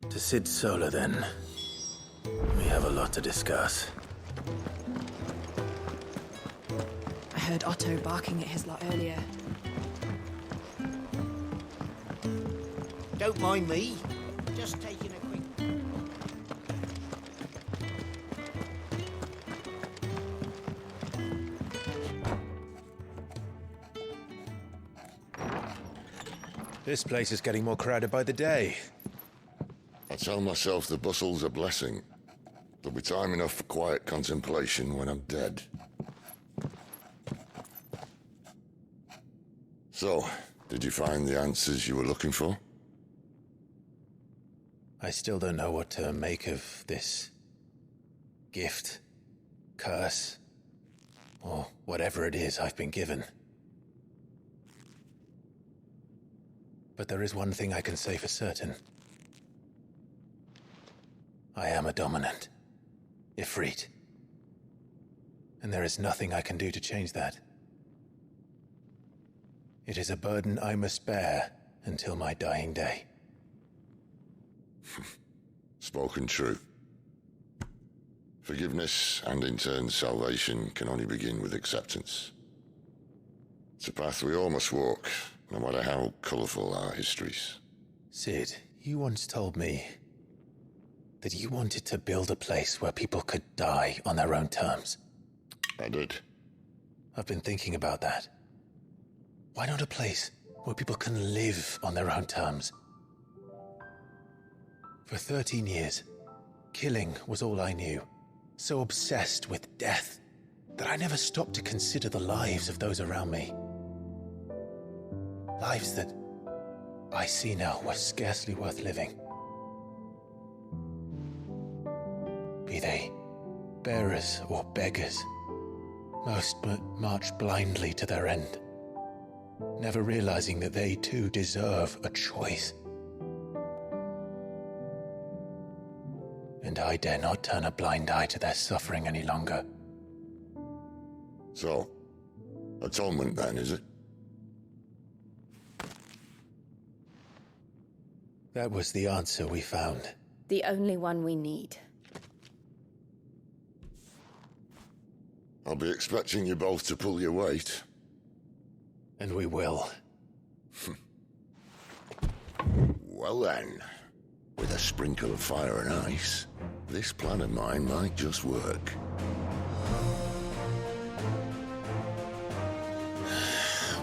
To Sid Solar, then. We have a lot to discuss. I heard Otto barking at his lot earlier. Don't mind me. Just taking a quick... This place is getting more crowded by the day. I tell myself the bustle's a blessing. There'll be time enough for quiet contemplation when I'm dead. So, did you find the answers you were looking for? I still don't know what to make of this gift, curse, or whatever it is I've been given. But there is one thing I can say for certain. I am a dominant, Ifrit. And there is nothing I can do to change that. It is a burden I must bear until my dying day. Spoken true. Forgiveness, and in turn salvation, can only begin with acceptance. It's a path we all must walk, no matter how colourful our histories. Sid, you once told me that you wanted to build a place where people could die on their own terms. I did. I've been thinking about that. Why not a place where people can live on their own terms? For 13 years, killing was all I knew. So obsessed with death that I never stopped to consider the lives of those around me. Lives that I see now were scarcely worth living. Be they bearers or beggars, most march blindly to their end, never realizing that they too deserve a choice. And I dare not turn a blind eye to their suffering any longer. So, atonement then, is it? That was the answer we found. The only one we need. I'll be expecting you both to pull your weight. And we will. Well then, with a sprinkle of fire and ice, this plan of mine might just work.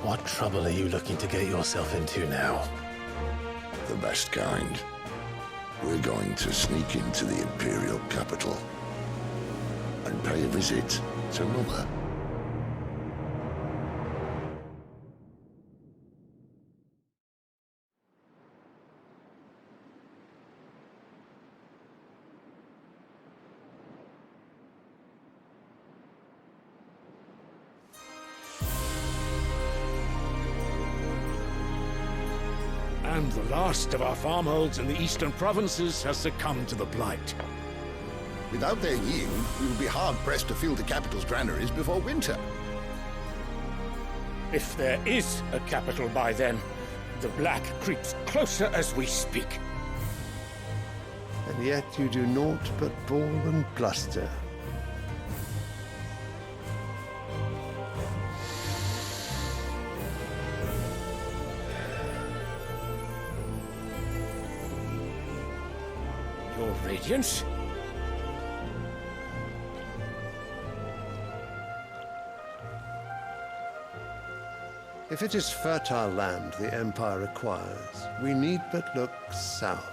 What trouble are you looking to get yourself into now? The best kind. We're going to sneak into the Imperial capital and pay a visit to Mother. And the last of our farmholds in the eastern provinces has succumbed to the blight. Without their yield, we will be hard-pressed to fill the capital's granaries before winter. If there is a capital by then, the black creeps closer as we speak. And yet you do naught but bawl and bluster. Your Radiance? If it is fertile land the Empire acquires, we need but look south.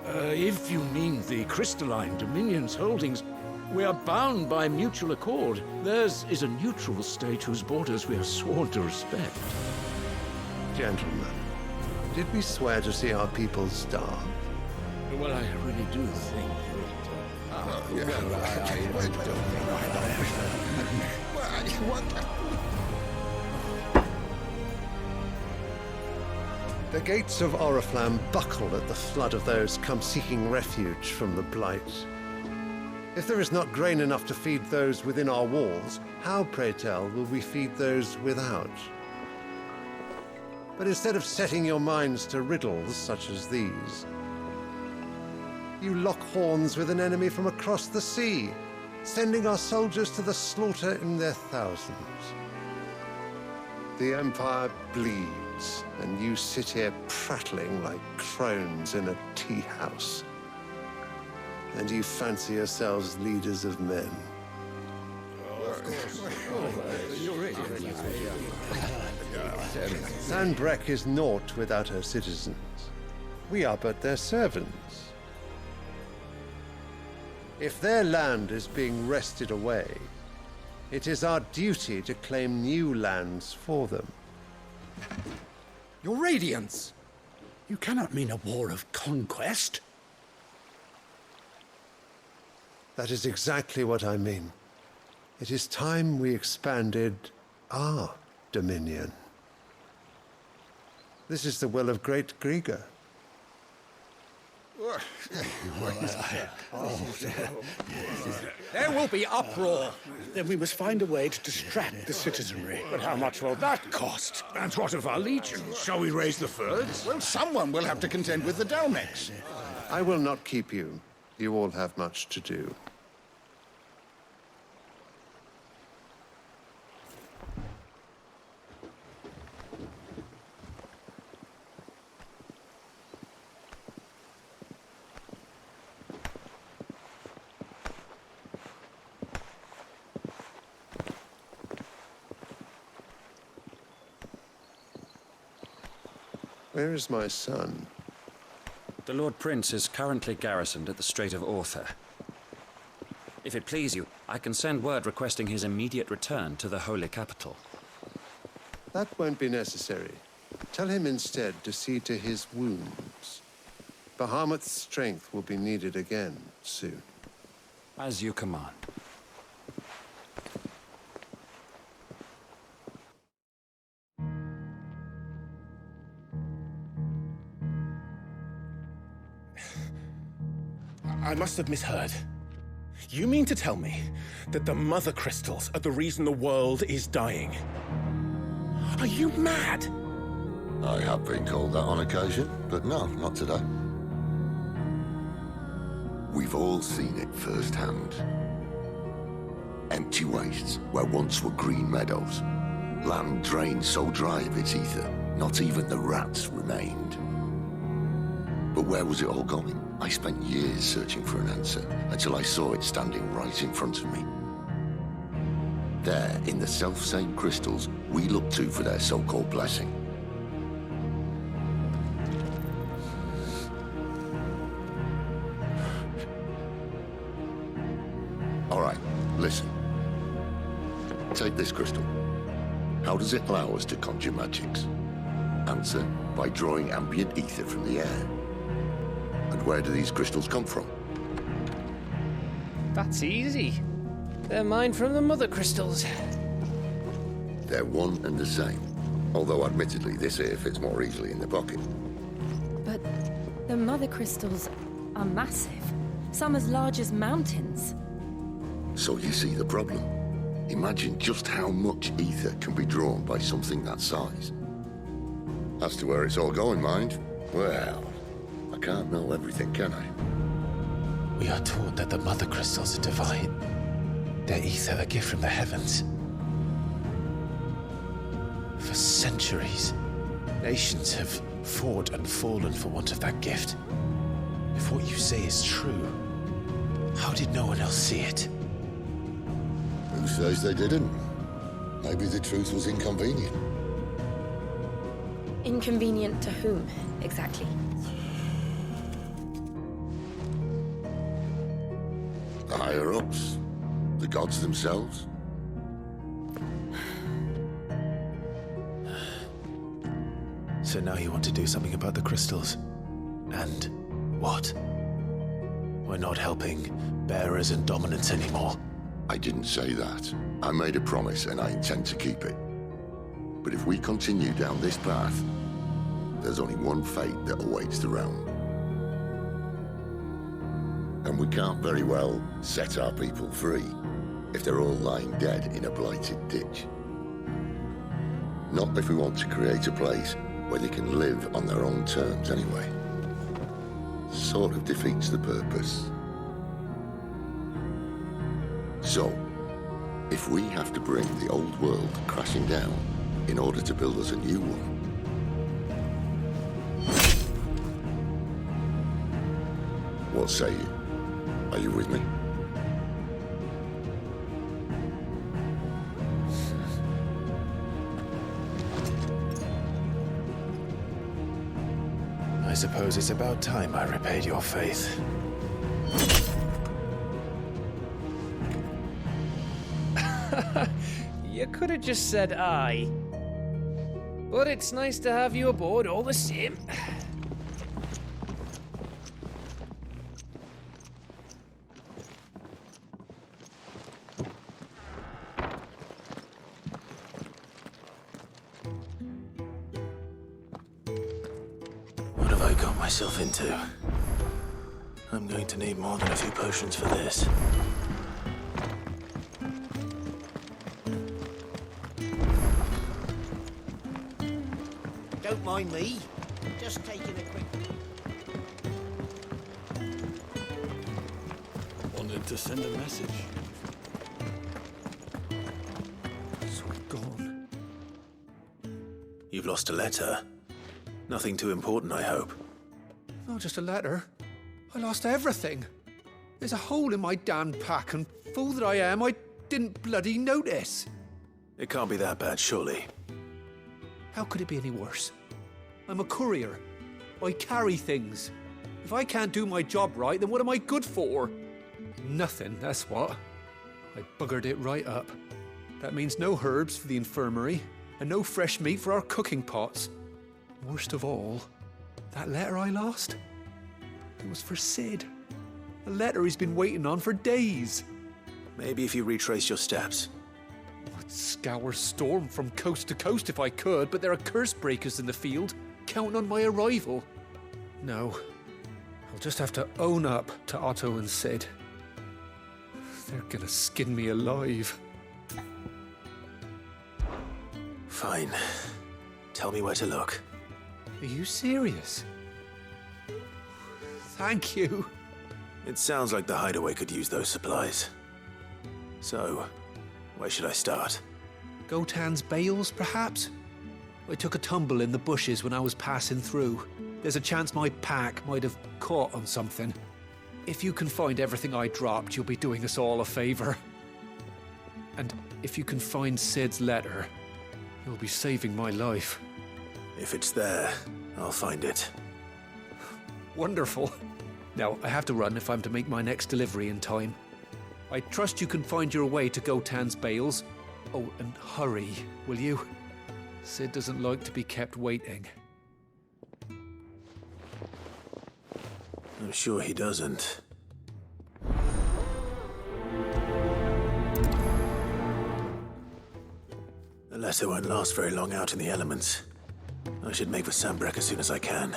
If you mean the crystalline Dominion's holdings, we are bound by mutual accord. Theirs is a neutral state whose borders we are sworn to respect. Gentlemen, did we swear to see our people starve? Well, I really do think The gates of Oriflamme buckle at the flood of those come seeking refuge from the Blight. If there is not grain enough to feed those within our walls, how, pray tell, will we feed those without? But instead of setting your minds to riddles such as these, you lock horns with an enemy from across the sea, sending our soldiers to the slaughter in their thousands. The Empire bleeds, and you sit here prattling like crones in a tea house. And you fancy yourselves leaders of men. Sanbreque is naught without her citizens. We are but their servants. If their land is being wrested away, it is our duty to claim new lands for them. Your Radiance! You cannot mean a war of conquest. That is exactly what I mean. It is time we expanded our dominion. This is the will of great Grieger. There will be uproar. Then we must find a way to distract the citizenry. But how much will that cost? And what of our legions? Shall we raise the furs? Well, someone will have to contend with the Dalmex. I will not keep you. You all have much to do. Where is my son? The Lord Prince is currently garrisoned at the Strait of Arthur. If it please you, I can send word requesting his immediate return to the Holy Capital. That won't be necessary. Tell him instead to see to his wounds. Bahamut's strength will be needed again soon. As you command. I must have misheard. You mean to tell me that the Mother Crystals are the reason the world is dying? Are you mad? I have been called that on occasion, but no, not today. We've all seen it firsthand. Empty wastes where once were green meadows. Land drained so dry of its ether, not even the rats remained. But where was it all going? I spent years searching for an answer, until I saw it standing right in front of me. There, in the self-same crystals we look to for their so-called blessing. All right, listen. Take this crystal. How does it allow us to conjure magics? Answer, by drawing ambient ether from the air. And where do these crystals come from? That's easy. They're mined from the Mother Crystals. They're one and the same. Although admittedly this here fits more easily in the pocket. But the Mother Crystals are massive. Some as large as mountains. So you see the problem. Imagine just how much ether can be drawn by something that size. As to where it's all going, mind, well, I can't know everything, can I? We are taught that the Mother Crystals are divine. Their ether a gift from the heavens. For centuries, nations have fought and fallen for want of that gift. If what you say is true, how did no one else see it? Who says they didn't? Maybe the truth was inconvenient. Inconvenient to whom, exactly? The higher-ups? The gods themselves? So now you want to do something about the crystals? And what? We're not helping bearers and dominants anymore. I didn't say that. I made a promise and I intend to keep it. But if we continue down this path, there's only one fate that awaits the realm. And we can't very well set our people free if they're all lying dead in a blighted ditch. Not if we want to create a place where they can live on their own terms anyway. Sort of defeats the purpose. So, if we have to bring the old world crashing down in order to build us a new one, what say you? Are you with me? I suppose it's about time I repaid your faith. You could have just said aye. But it's nice to have you aboard all the same. What have I got myself into? I'm going to need more than a few potions for this. Don't mind me. Just taking a quick... Wanted to send a message. So gone. You've lost a letter. Nothing too important, I hope. Not just a letter. I lost everything. There's a hole in my damn pack, and fool that I am, I didn't bloody notice. It can't be that bad, surely. How could it be any worse? I'm a courier. I carry things. If I can't do my job right, then what am I good for? Nothing, that's what. I buggered it right up. That means no herbs for the infirmary, and no fresh meat for our cooking pots. Worst of all, that letter I lost? It was for Sid. A letter he's been waiting on for days. Maybe if you retrace your steps. I'd scour Storm from coast to coast if I could, but there are curse breakers in the field, counting on my arrival. No, I'll just have to own up to Otto and Sid. They're gonna skin me alive. Fine. Tell me where to look. Are you serious? Thank you. It sounds like the hideaway could use those supplies. So, where should I start? Gotan's bales, perhaps? I took a tumble in the bushes when I was passing through. There's a chance my pack might have caught on something. If you can find everything I dropped, you'll be doing us all a favor. And if you can find Sid's letter, you'll be saving my life. If it's there, I'll find it. Wonderful. Now, I have to run if I'm to make my next delivery in time. I trust you can find your way to Gotan's bales. Oh, and hurry, will you? Sid doesn't like to be kept waiting. I'm sure he doesn't. The letter won't last very long out in the elements. I should make for Sambrek as soon as I can.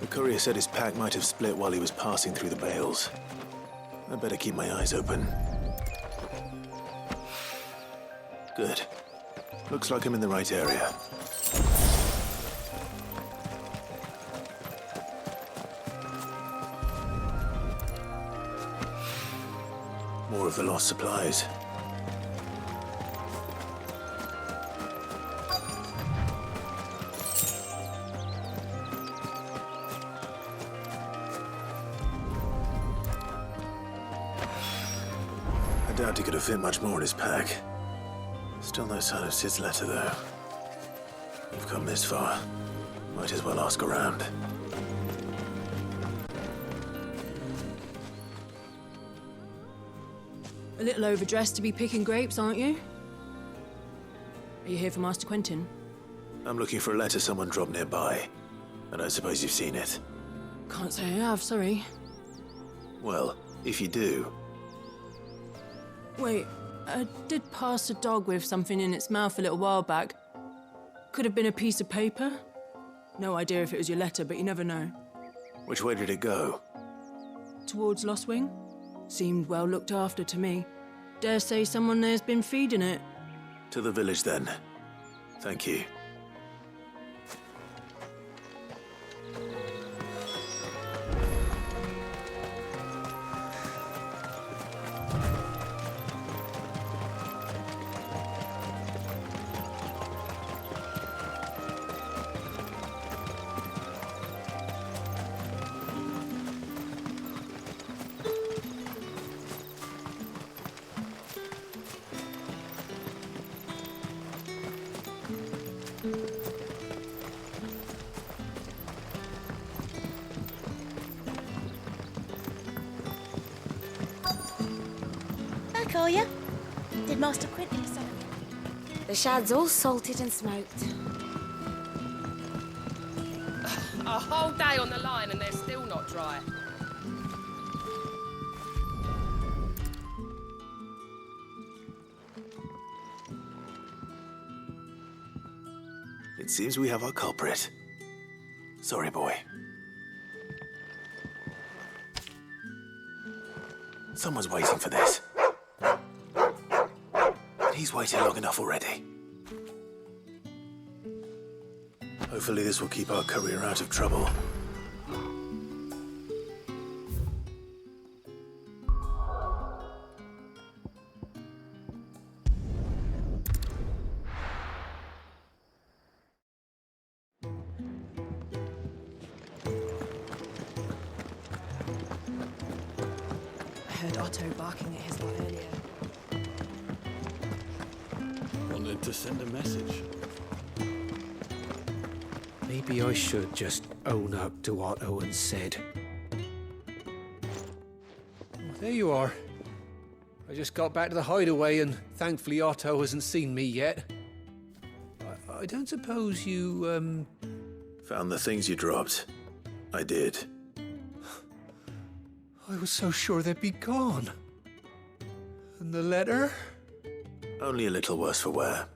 The courier said his pack might have split while he was passing through the bales. I better keep my eyes open. Good. Looks like I'm in the right area. More of the lost supplies. I doubt he could have fit much more in his pack. Still no sign of Sid's letter, though. We've come this far. Might as well ask around. A little overdressed to be picking grapes, aren't you? Are you here for Master Quentin? I'm looking for a letter someone dropped nearby. I don't suppose you've seen it. Can't say I have, sorry. Well, if you do... Wait, I did pass a dog with something in its mouth a little while back. Could have been a piece of paper. No idea if it was your letter, but you never know. Which way did it go? Towards Lost Wing? Seemed well looked after to me. Dare say someone there's been feeding it. To the village, then. Thank you. Back, are you? Did Master Quentin summon you? The shad's all salted and smoked. A whole day on the line and they're still not dry. It seems we have our culprit. Sorry, boy. Someone's waiting for this. He's waited long enough already. Hopefully this will keep our courier out of trouble. I heard Otto barking at his lot earlier. Wanted to send a message. Maybe I should just own up to Otto and Sid. There you are. I just got back to the hideaway and thankfully Otto hasn't seen me yet. I don't suppose you, Found the things you dropped. I did. I was so sure they'd be gone. And the letter? Only a little worse for wear.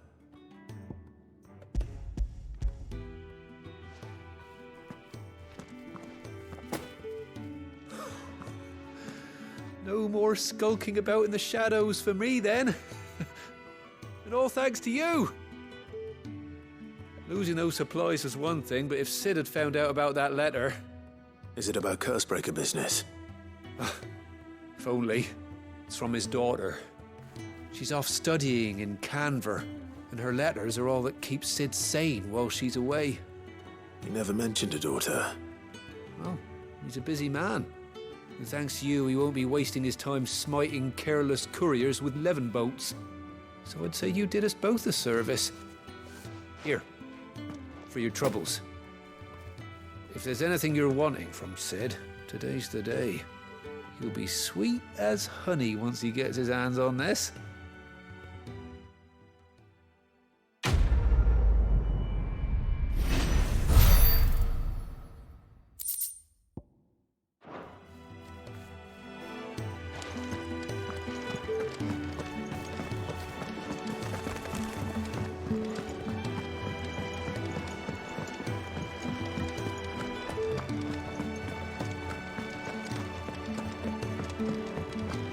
No more skulking about in the shadows for me, then. And all thanks to you. Losing those supplies was one thing, but if Sid had found out about that letter... Is it about Cursebreaker business? If only. It's from his daughter. She's off studying in Canver, and her letters are all that keeps Sid sane while she's away. You never mentioned a daughter. Well, he's a busy man. And thanks to you, he won't be wasting his time smiting careless couriers with levin bolts. So I'd say you did us both a service. Here, for your troubles. If there's anything you're wanting from Sid, today's the day. He'll be sweet as honey once he gets his hands on this.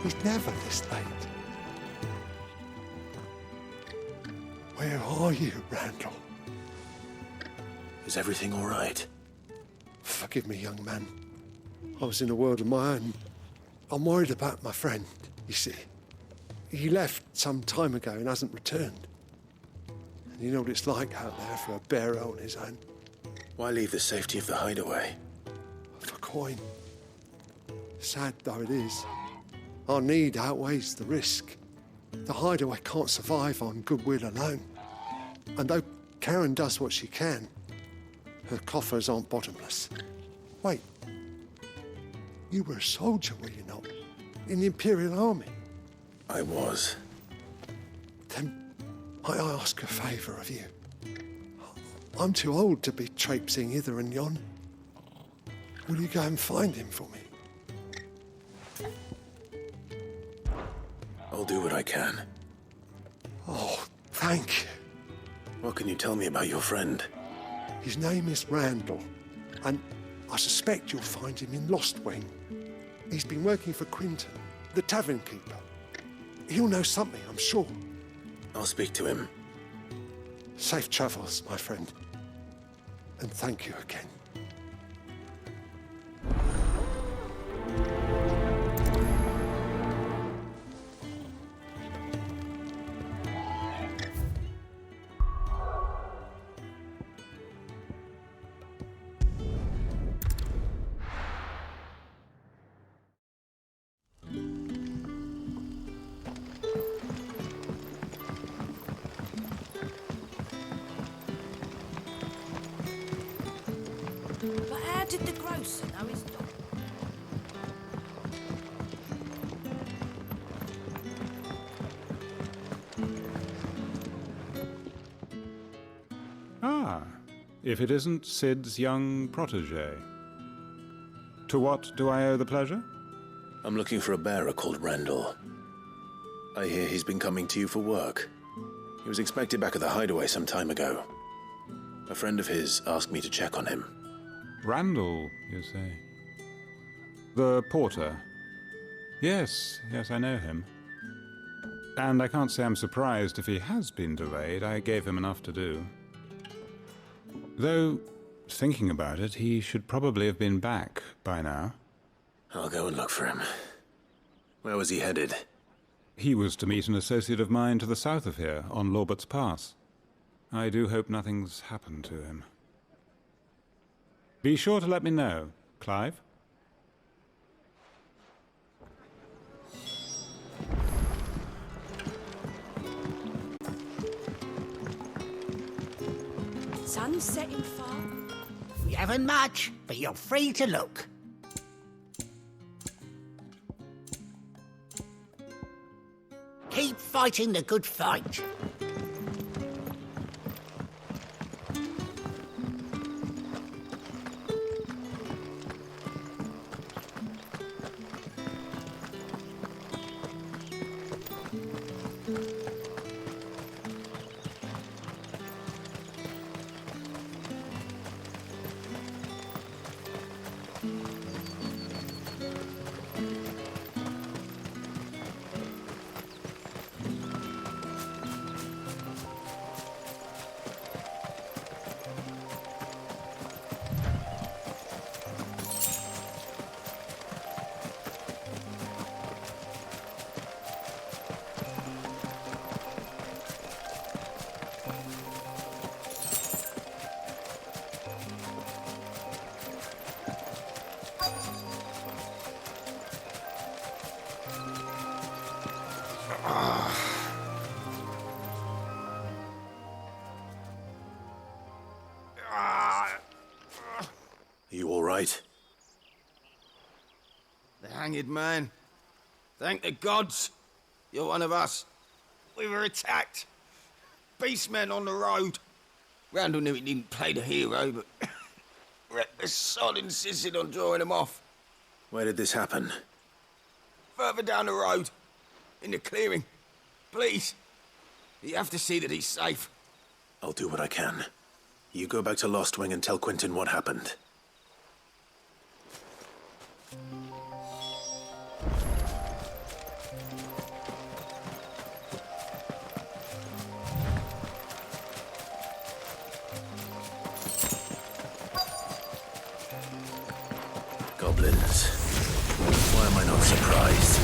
He's never this late. Where are you, Randall? Is everything all right? Forgive me, young man. I was in a world of my own. I'm worried about my friend, you see. He left some time ago and hasn't returned. And you know what it's like out there for a bearer on his own. Why leave the safety of the hideaway? For coin. Sad though it is, our need outweighs the risk. The hideaway can't survive on goodwill alone. And though Charon does what she can, her coffers aren't bottomless. Wait, you were a soldier, were you not? In the Imperial Army? I was. Then might I ask a favour of you? I'm too old to be traipsing hither and yon. Will you go and find him for me? I'll do what I can. Oh, thank you. What can you tell me about your friend? His name is Randall, and I suspect you'll find him in Lost Wing. He's been working for Quinton, the tavern keeper. He'll know something, I'm sure. I'll speak to him. Safe travels, my friend. And thank you again. But how did the grocer know his dog? Ah, if it isn't Sid's young protege. To what do I owe the pleasure? I'm looking for a bearer called Randall. I hear he's been coming to you for work. He was expected back at the hideaway some time ago. A friend of his asked me to check on him. Randall, you say? The porter? Yes, I know him. And I can't say I'm surprised if he has been delayed. I gave him enough to do. Though, thinking about it, he should probably have been back by now. I'll go and look for him. Where was he headed? He was to meet an associate of mine to the south of here, on Lorbert's Pass. I do hope nothing's happened to him. Be sure to let me know, Clive. Sun's setting far. We haven't much, but you're free to look. Keep fighting the good fight. You all right? The hanged man. Thank the gods. You're one of us. We were attacked. Beastmen on the road. Randall knew he didn't play the hero, but reckless sod insisted on drawing him off. Where did this happen? Further down the road. In the clearing. Please. You have to see that he's safe. I'll do what I can. You go back to Lost Wing and tell Quinton what happened. Goblins. Why am I not surprised?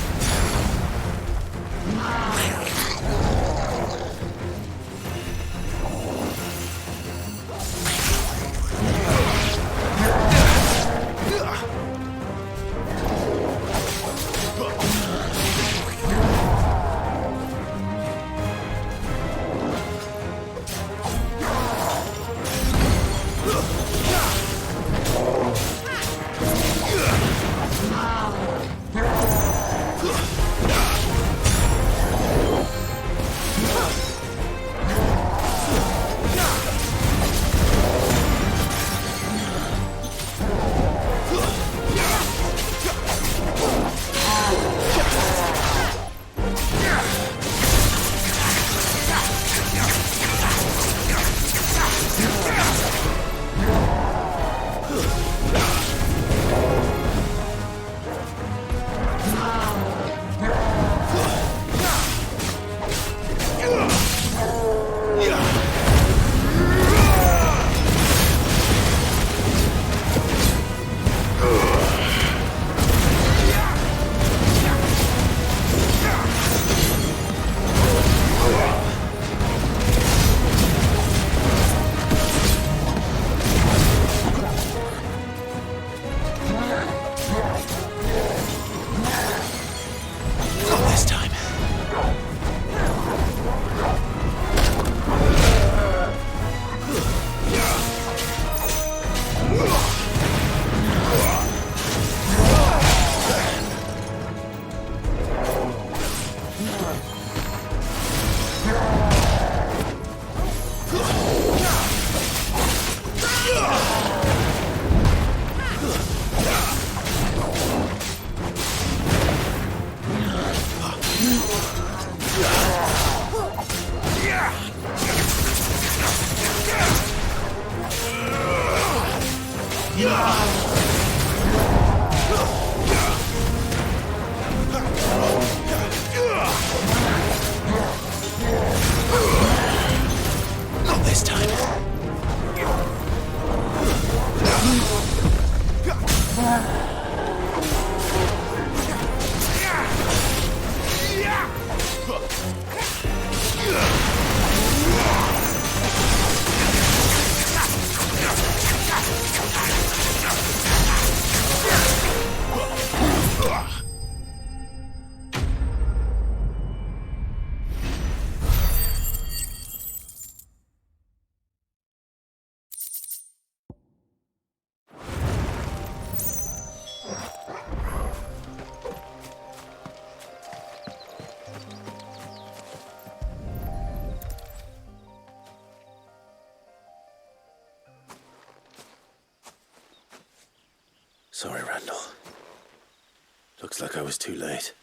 Looks like I was too late.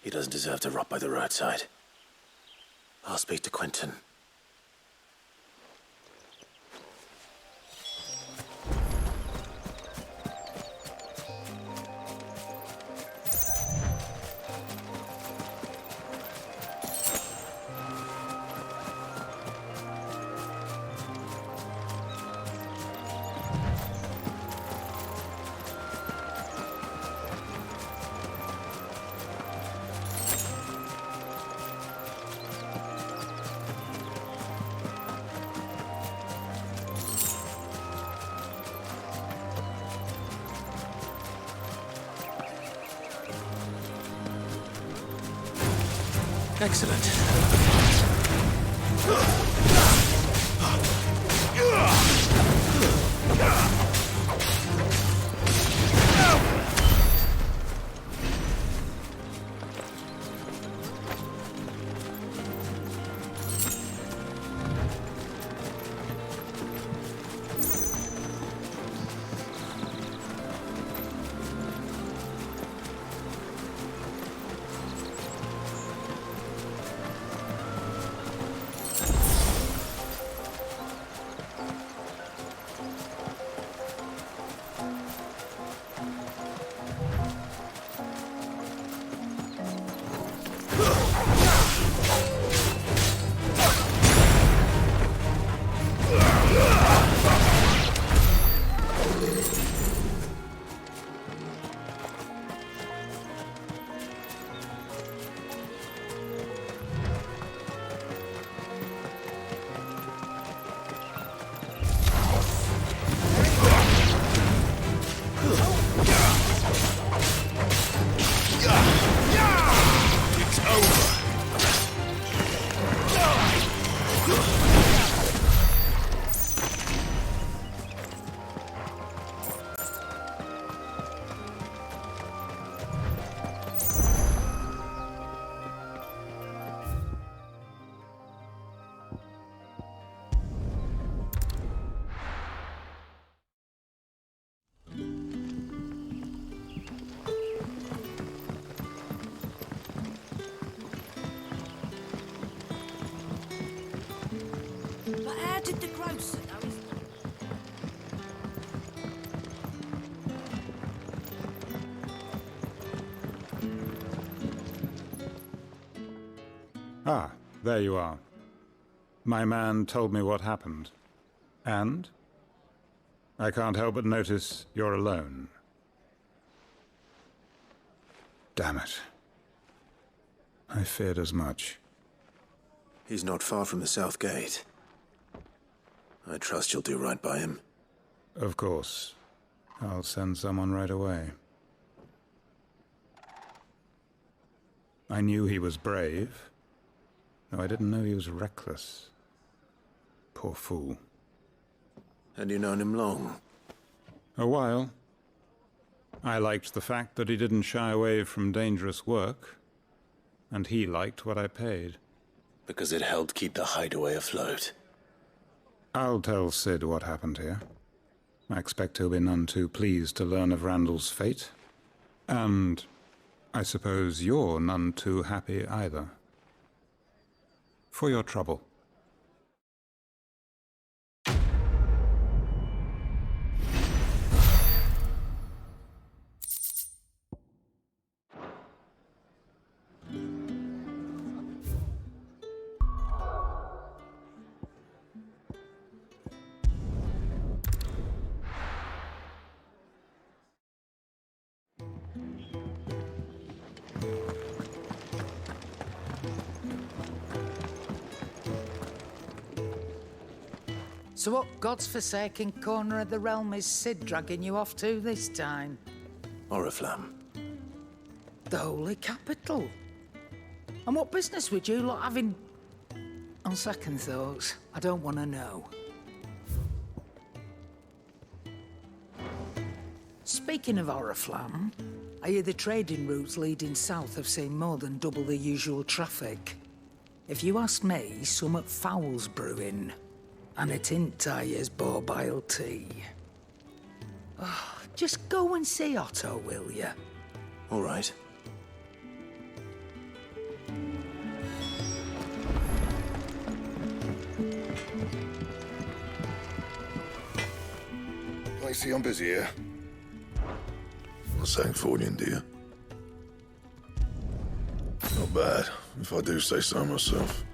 He doesn't deserve to rot by the roadside. I'll speak to Quentin. Excellent. But how did the grocer know his... Ah, there you are. My man told me what happened. And? I can't help but notice you're alone. Damn it. I feared as much. He's not far from the South Gate. I trust you'll do right by him. Of course. I'll send someone right away. I knew he was brave, though I didn't know he was reckless. Poor fool. And you've known him long? A while. I liked the fact that he didn't shy away from dangerous work, and he liked what I paid. Because it helped keep the hideaway afloat. I'll tell Sid what happened here. I expect he'll be none too pleased to learn of Randall's fate. And I suppose you're none too happy either. For your trouble. So what god's-forsaken corner of the realm is Sid dragging you off to this time? Oriflamme. The Holy Capital. And what business would you lot have in... On second thoughts, I don't want to know. Speaking of Oriflamme, I hear the trading routes leading south have seen more than double the usual traffic. If you ask me, summat foul's brewing. And it ain't Tyre's borbile tea. Oh, just go and see Otto, will you? All right. I see I'm busy here. Not saying forwarding, do you? Not bad, if I do say so myself.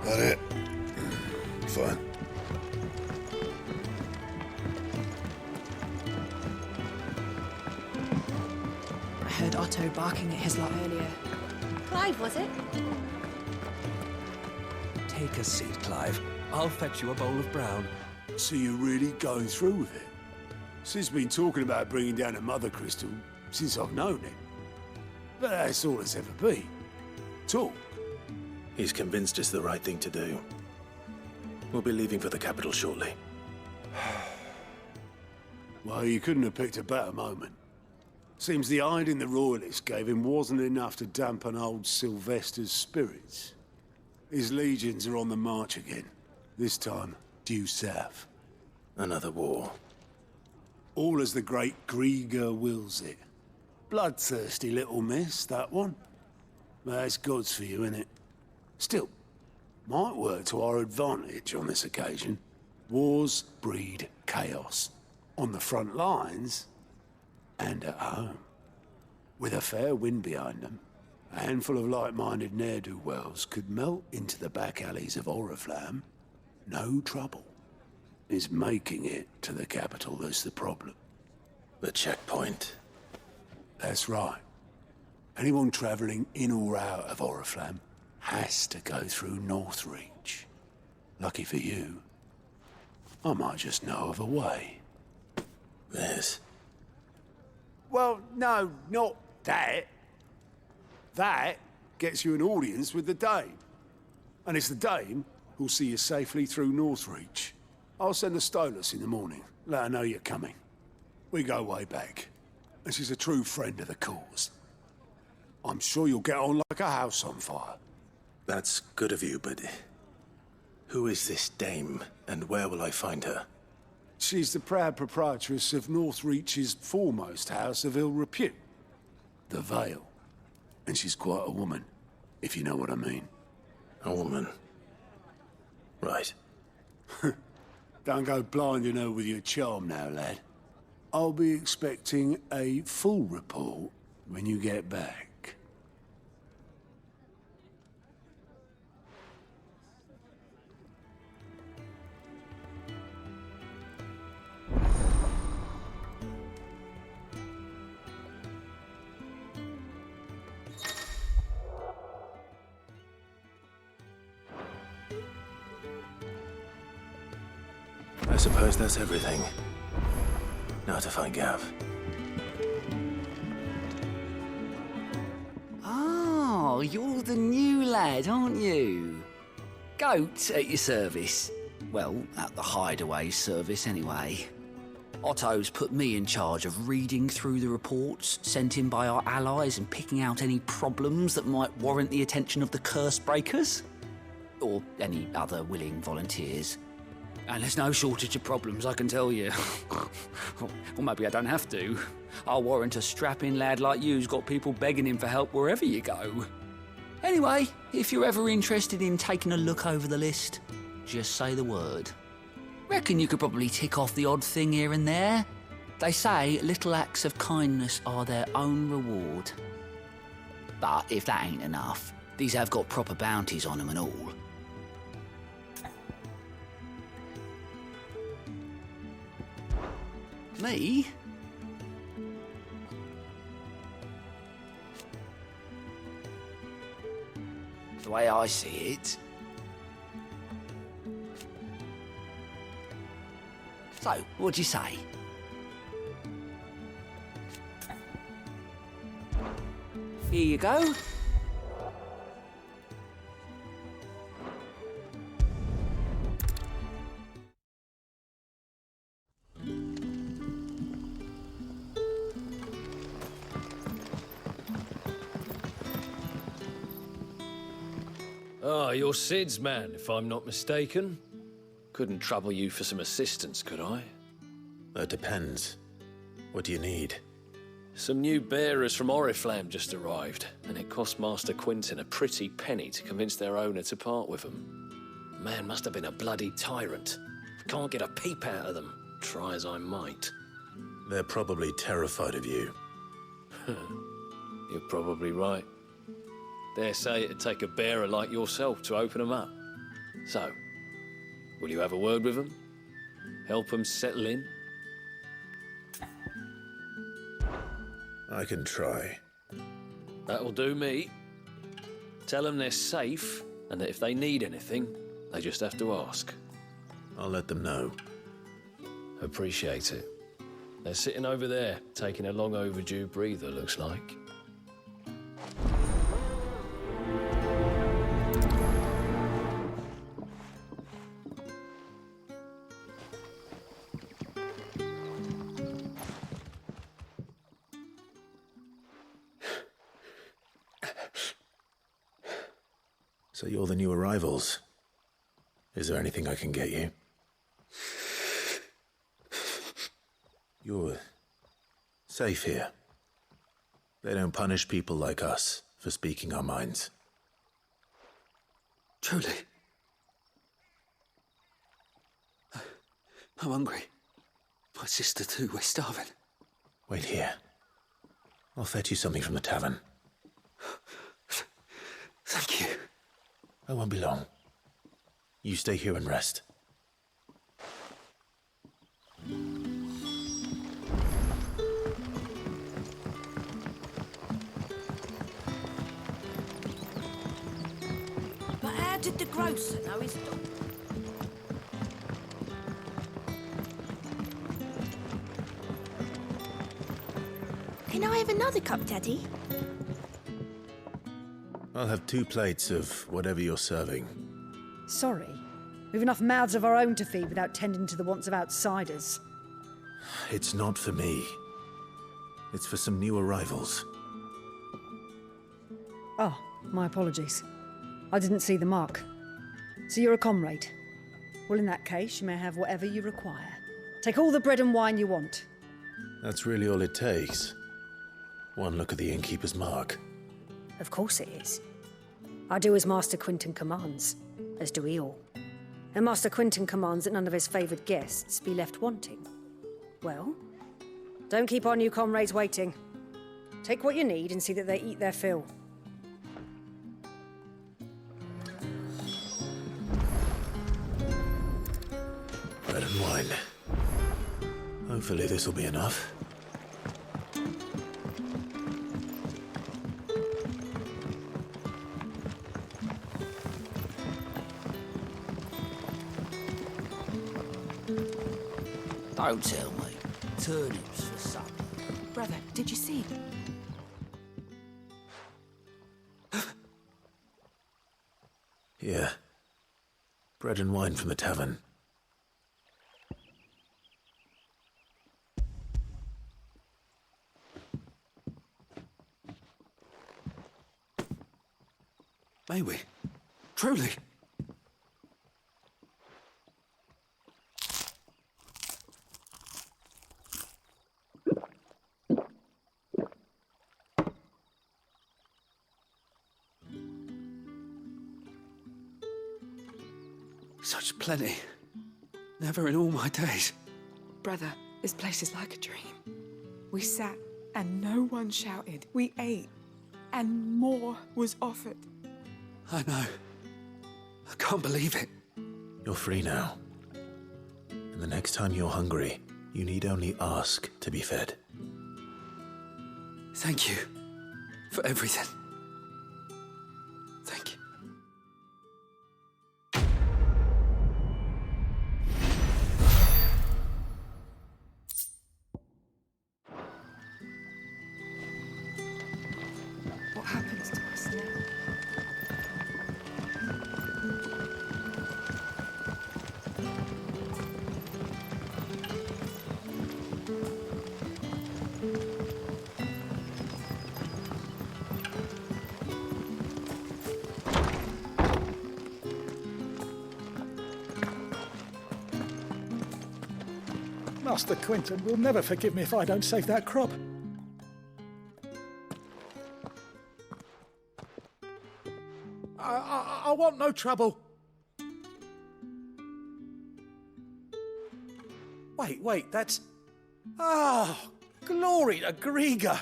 That it? Fine. I heard Otto barking at his lot earlier. Clive, was it? Take a seat, Clive. I'll fetch you a bowl of brown. So you're really going through with it? Sid's been talking about bringing down a mother crystal since I've known him. But that's all it's ever been. Talk. He's convinced it's the right thing to do. We'll be leaving for the capital shortly. Well, you couldn't have picked a better moment. Seems the hiding the royalists gave him wasn't enough to dampen old Sylvester's spirits. His legions are on the march again. This time, due south. Another war. All as the great Grieger wills it. Bloodthirsty little miss, that one. That's God's for you, innit? Still, might work to our advantage on this occasion. Wars breed chaos. On the front lines, and at home. With a fair wind behind them, a handful of like-minded ne'er-do-wells could melt into the back alleys of Oriflamme. No trouble. It's making it to the capital that's the problem. The checkpoint. That's right. Anyone travelling in or out of Oriflamme has to go through Northreach. Lucky for you, I might just know of a way. Yes. Well, no, not that. That gets you an audience with the Dame. And it's the Dame who'll see you safely through Northreach. I'll send the Stolas in the morning, let her know you're coming. We go way back, and she's a true friend of the cause. I'm sure you'll get on like a house on fire. That's good of you, but who is this Dame, and where will I find her? She's the proud proprietress of Northreach's foremost house of ill repute, the Vale. And she's quite a woman, if you know what I mean. A woman? Right. Don't go blinding her with your charm now, lad. I'll be expecting a full report when you get back. I suppose that's everything. Now to find Gav. Oh, you're the new lad, aren't you? Goat at your service. Well, at the hideaway service anyway. Otto's put me in charge of reading through the reports sent in by our allies and picking out any problems that might warrant the attention of the curse breakers. Or any other willing volunteers. And there's no shortage of problems, I can tell you. Or maybe I don't have to. I'll warrant a strapping lad like you's got people begging him for help wherever you go. Anyway, if you're ever interested in taking a look over the list, just say the word. Reckon you could probably tick off the odd thing here and there. They say little acts of kindness are their own reward. But if that ain't enough, these have got proper bounties on them and all. Me? The way I see it. So, what'd you say? Here you go. Oh, you're Sid's man, if I'm not mistaken. Couldn't trouble you for some assistance, could I? That depends. What do you need? Some new bearers from Oriflamme just arrived, and it cost Master Quinton a pretty penny to convince their owner to part with them. Man must have been a bloody tyrant. Can't get a peep out of them, try as I might. They're probably terrified of you. You're probably right. Dare say it'd take a bearer like yourself to open them up. So, will you have a word with them? Help them settle in? I can try. That'll do me. Tell them they're safe, and that if they need anything, they just have to ask. I'll let them know. Appreciate it. They're sitting over there, taking a long overdue breather, looks like. So you're the new arrivals. Is there anything I can get you? You're safe here. They don't punish people like us for speaking our minds. Truly. I'm hungry. My sister too, we're starving. Wait here. I'll fetch you something from the tavern. Thank you. I won't be long. You stay here and rest. But how did the grocer know his dog? Can I have another cup, Daddy? I'll have 2 plates of whatever you're serving. Sorry. We've enough mouths of our own to feed without tending to the wants of outsiders. It's not for me. It's for some new arrivals. Oh, my apologies. I didn't see the mark. So you're a comrade. Well, in that case, you may have whatever you require. Take all the bread and wine you want. That's really all it takes. One look at the innkeeper's mark. Of course it is. I do as Master Quinton commands, as do we all. And Master Quinton commands that none of his favoured guests be left wanting. Well, don't keep our new comrades waiting. Take what you need and see that they eat their fill. Bread and wine. Hopefully this'll be enough. Don't tell me. Turnips for supper. Brother, did you see? Yeah. Bread and wine from the tavern. May we? Truly? Such plenty. Never in all my days. Brother, this place is like a dream. We sat and no one shouted. We ate and more was offered. I know. I can't believe it. You're free now. And the next time you're hungry, you need only ask to be fed. Thank you for everything. Thank you. What happens to us now? Master Quinton will never forgive me if I don't save that crop. I want no trouble. Wait, that's... Ah, glory to Griga.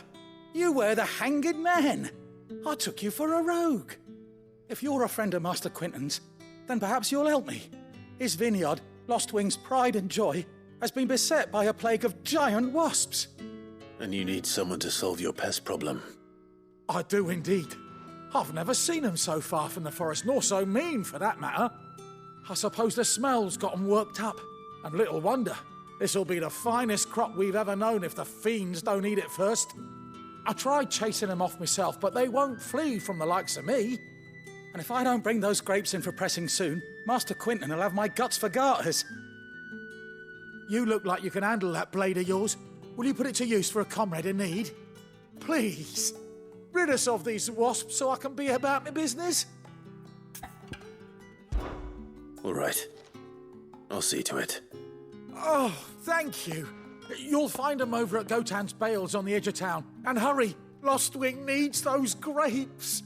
You were the hanged man. I took you for a rogue. If you're a friend of Master Quinton's, then perhaps you'll help me. His vineyard, Lostwing's pride and joy, has been beset by a plague of giant wasps. And you need someone to solve your pest problem. I do indeed. I've never seen them so far from the forest, nor so mean, for that matter. I suppose the smell's got them worked up. And little wonder. This'll be the finest crop we've ever known if the fiends don't eat it first. I tried chasing them off myself, but they won't flee from the likes of me. And if I don't bring those grapes in for pressing soon, Master Quinton will have my guts for garters. You look like you can handle that blade of yours. Will you put it to use for a comrade in need? Please, rid us of these wasps so I can be about my business. All right. I'll see to it. Oh, thank you. You'll find them over at Gotan's Bales on the edge of town. And hurry, Lostwing needs those grapes.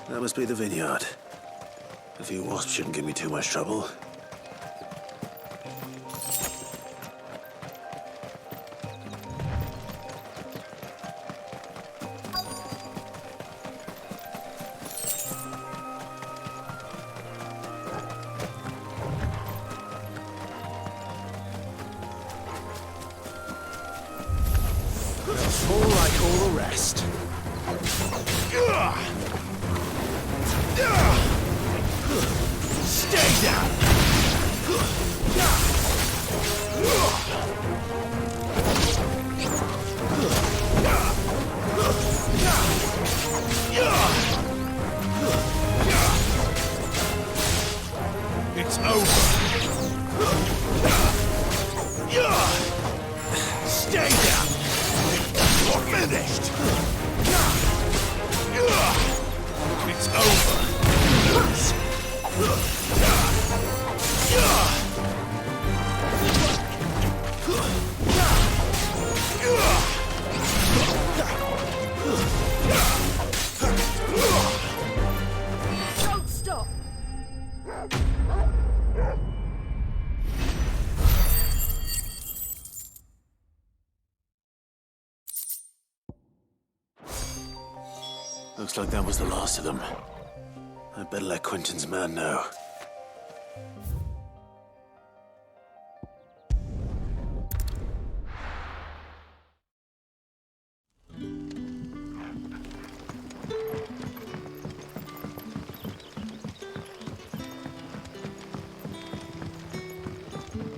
That must be the vineyard. A few wasps shouldn't give me too much trouble. All like all the rest. Stay down! It's over! Stay down! You're finished! It's over! Loose! Don't stop! Looks like that was the last of them. I'd better let Quinton's man know.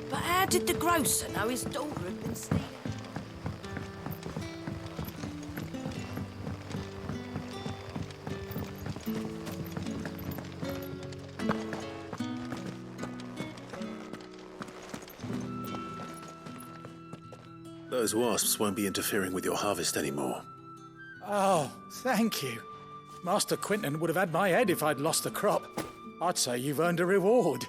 But how did the grocer know his daughter had been stealing? Those wasps won't be interfering with your harvest anymore. Oh, thank you. Master Quinton would have had my head if I'd lost the crop. I'd say you've earned a reward.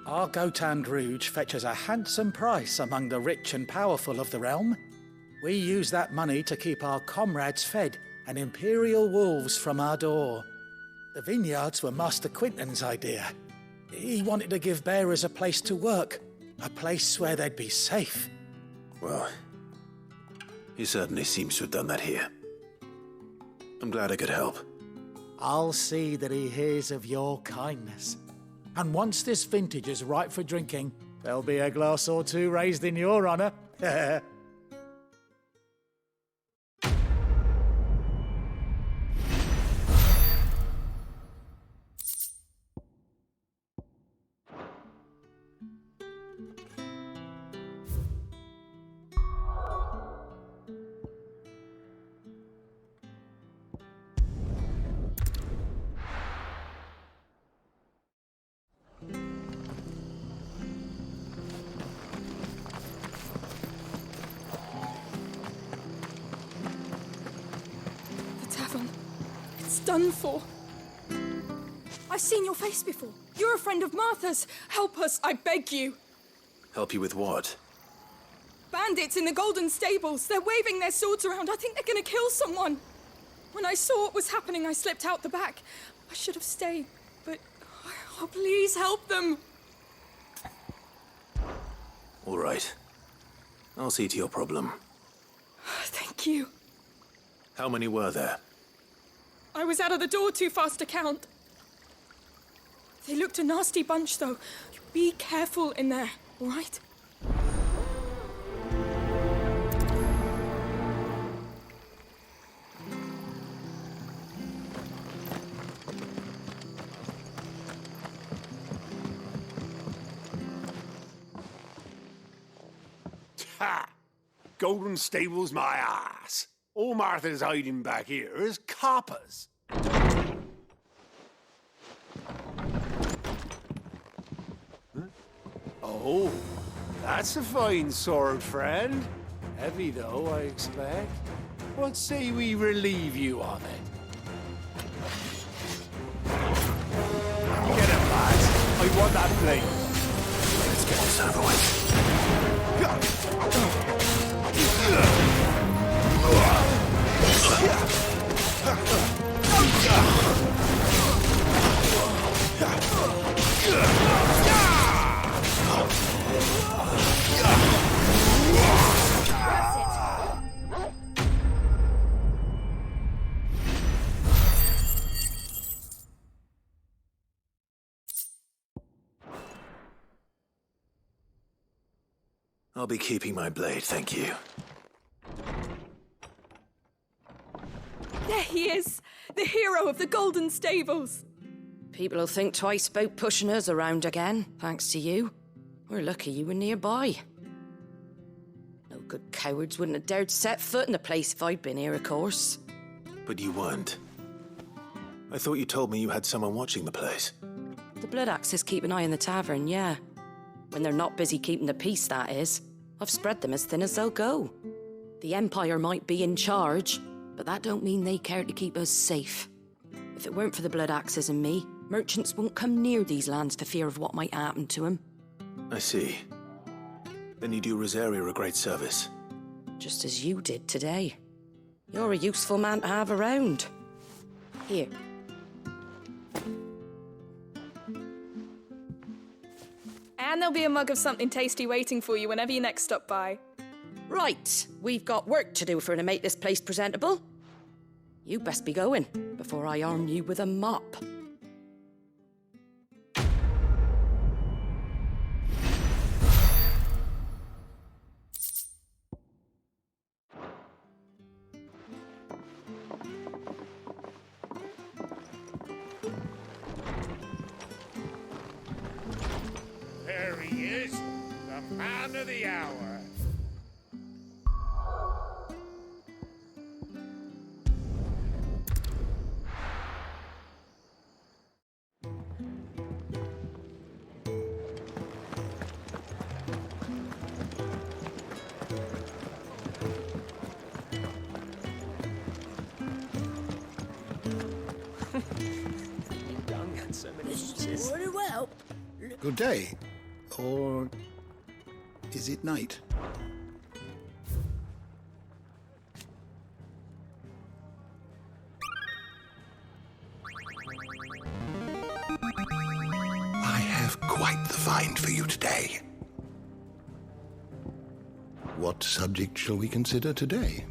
Our Gotan Rouge fetches a handsome price among the rich and powerful of the realm. We use that money to keep our comrades fed and imperial wolves from our door. The vineyards were Master Quinton's idea. He wanted to give bearers a place to work, a place where they'd be safe. Well, he certainly seems to have done that here. I'm glad I could help. I'll see that he hears of your kindness. And once this vintage is ripe for drinking, there'll be a glass or two raised in your honor. done for. I've seen your face before. You're a friend of Martha's. Help us, I beg you. Help you with what? Bandits in the Golden Stables. They're waving their swords around. I think they're gonna kill someone. When I saw what was happening, I slipped out the back. I should have stayed, but... Oh, please help them. All right. I'll see to your problem. Thank you. How many were there? I was out of the door too fast to count. They looked a nasty bunch, though. Be careful in there, all right? Ha! Golden Stables my ass. All Martha's hiding back here is coppers. Huh? Oh, that's a fine sword, friend. Heavy, though, I expect. What say we relieve you of it? Get it, lads. I want that blade. Let's get this over with. I'll be keeping my blade, thank you. There he is, the hero of the Golden Stables. People will think twice about pushing us around again, thanks to you. We're lucky you were nearby. No good cowards wouldn't have dared set foot in the place if I'd been here, of course. But you weren't. I thought you told me you had someone watching the place. The Blood Axes keep an eye on the tavern, yeah. When they're not busy keeping the peace, that is. I've spread them as thin as they'll go. The Empire might be in charge, but that don't mean they care to keep us safe. If it weren't for the Blood Axes and me, merchants won't come near these lands for fear of what might happen to them. I see. Then you do Rosaria a great service. Just as you did today. You're a useful man to have around. Here. And there'll be a mug of something tasty waiting for you whenever you next stop by. Right, we've got work to do to make this place presentable. You best be going, before I arm you with a mop. There he is, the man of the hour. Very well. Good day. Or is it night? I have quite the find for you today. What subject shall we consider today?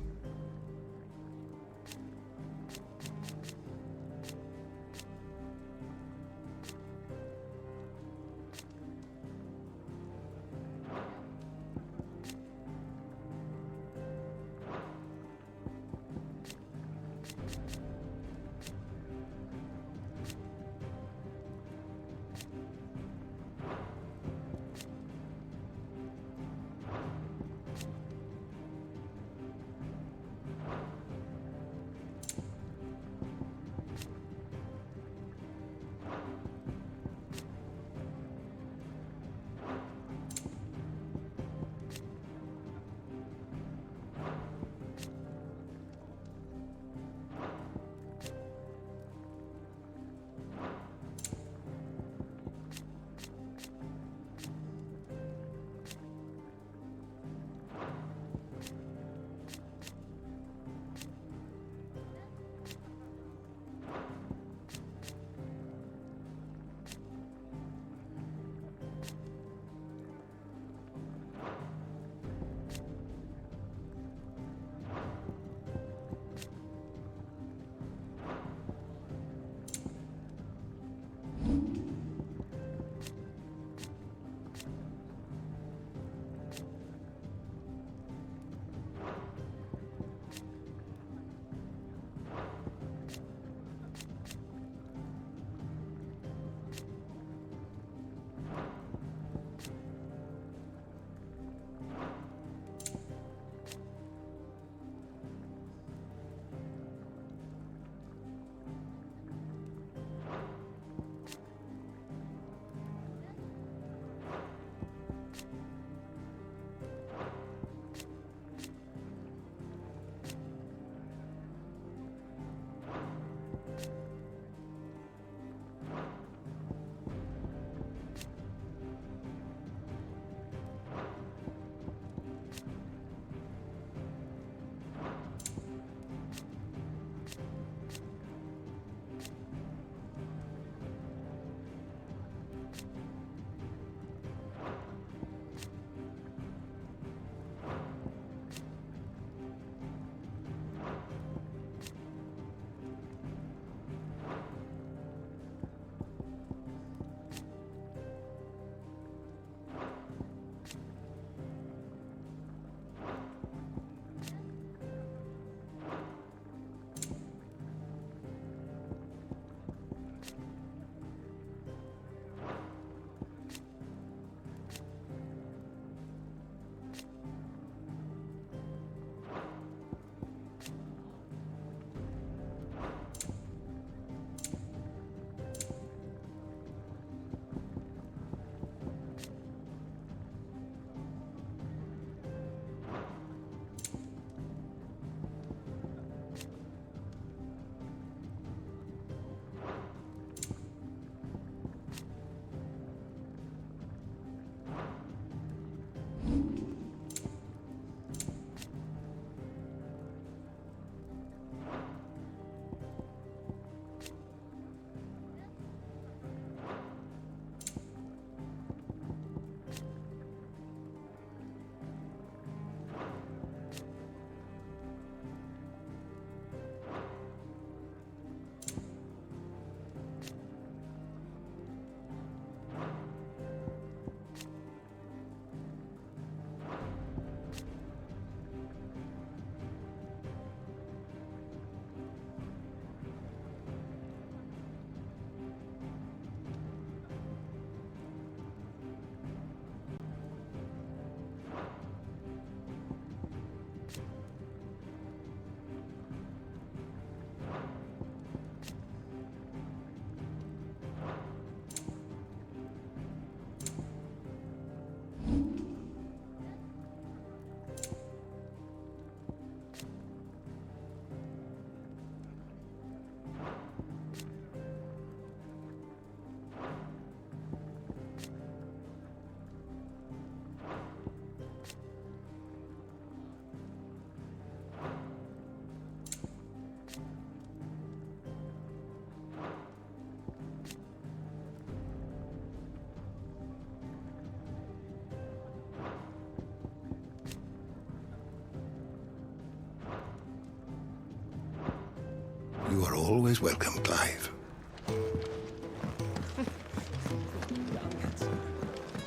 You are always welcome, Clive.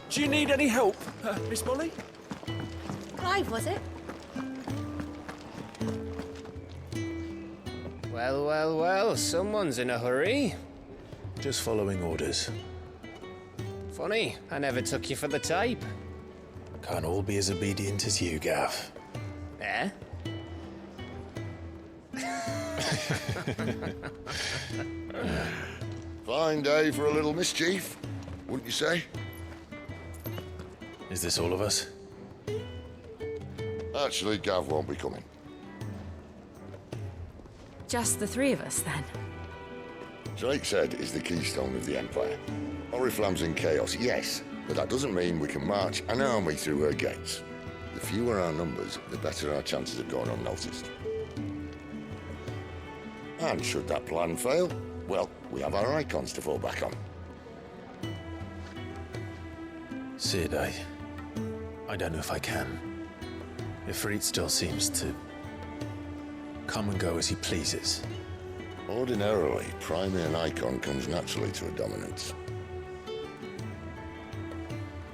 Do you need any help, Miss Molly? Clive, was it? Well, well, well, someone's in a hurry. Just following orders. Funny, I never took you for the type. Can't all be as obedient as you, Gav. Eh? Fine day for a little mischief, wouldn't you say? Is this all of us? Actually, Gav won't be coming. Just the three of us, then? Drake's Head is the keystone of the Empire. Oriflamme's in chaos, yes, but that doesn't mean we can march an army through her gates. The fewer our numbers, the better our chances of going unnoticed. And should that plan fail, well, we have our icons to fall back on. Sid, I don't know if I can. Ifrit still seems to come and go as he pleases. Ordinarily, priming an icon comes naturally to a dominance.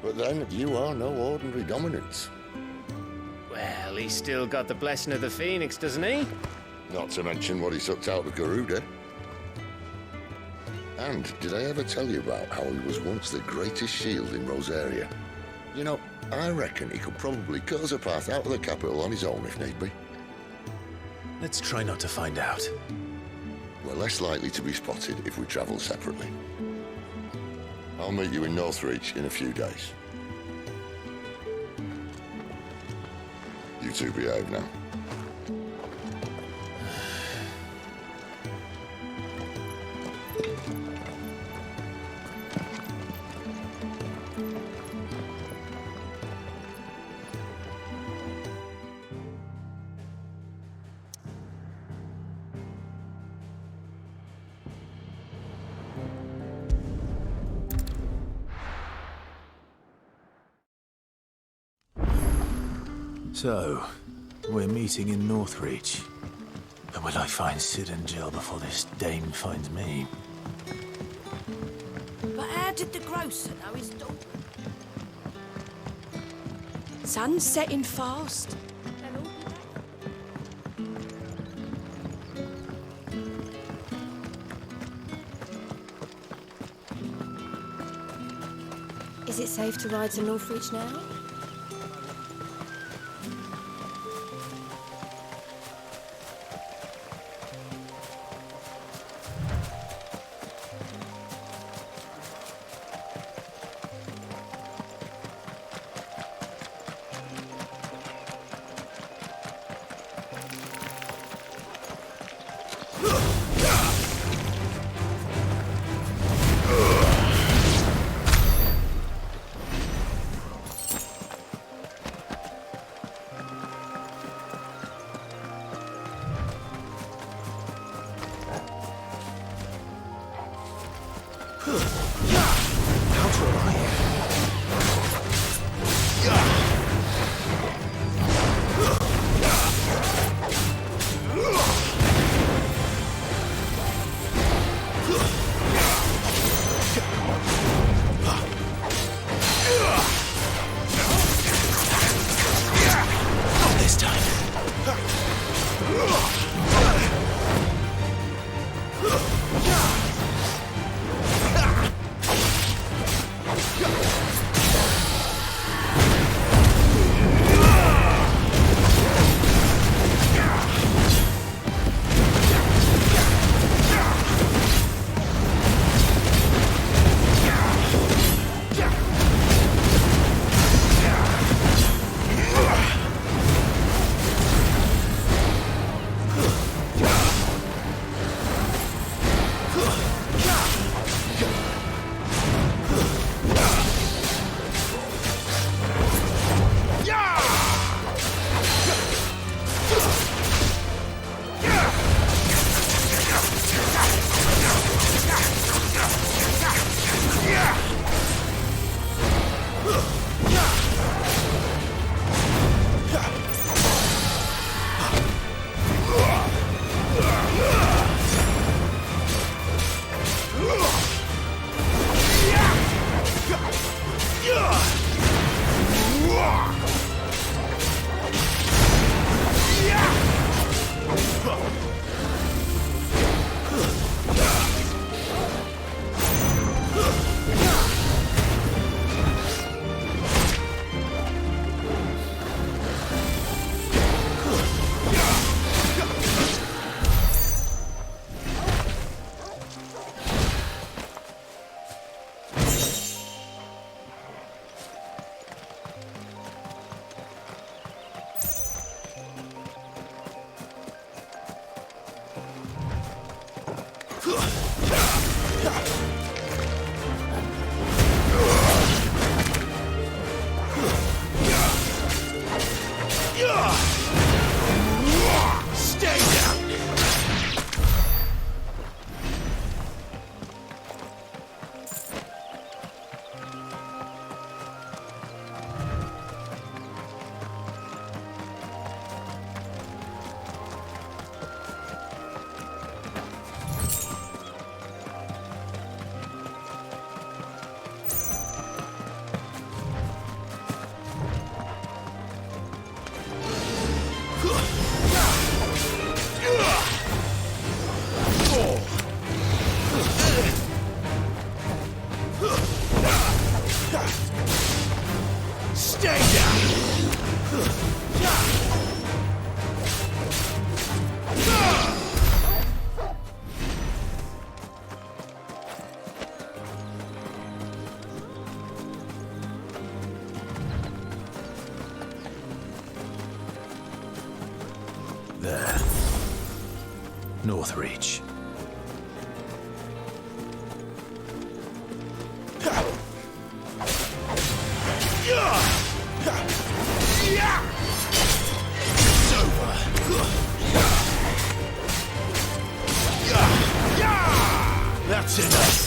But then, you are no ordinary dominance. Well, he's still got the blessing of the Phoenix, doesn't he? Not to mention what he sucked out of Garuda. And did I ever tell you about how he was once the greatest shield in Rosaria? You know, I reckon he could probably cut us a path out of the capital on his own if need be. Let's try not to find out. We're less likely to be spotted if we travel separately. I'll meet you in Northreach in a few days. You two behave now. So, we're meeting in Northreach. But will I find Sid and Jill before this dame finds me? But how did the grocer know his dog? Sun's setting fast. Is it safe to ride to Northreach now? Stay down! Stay There. Northreach. It's over. That's enough.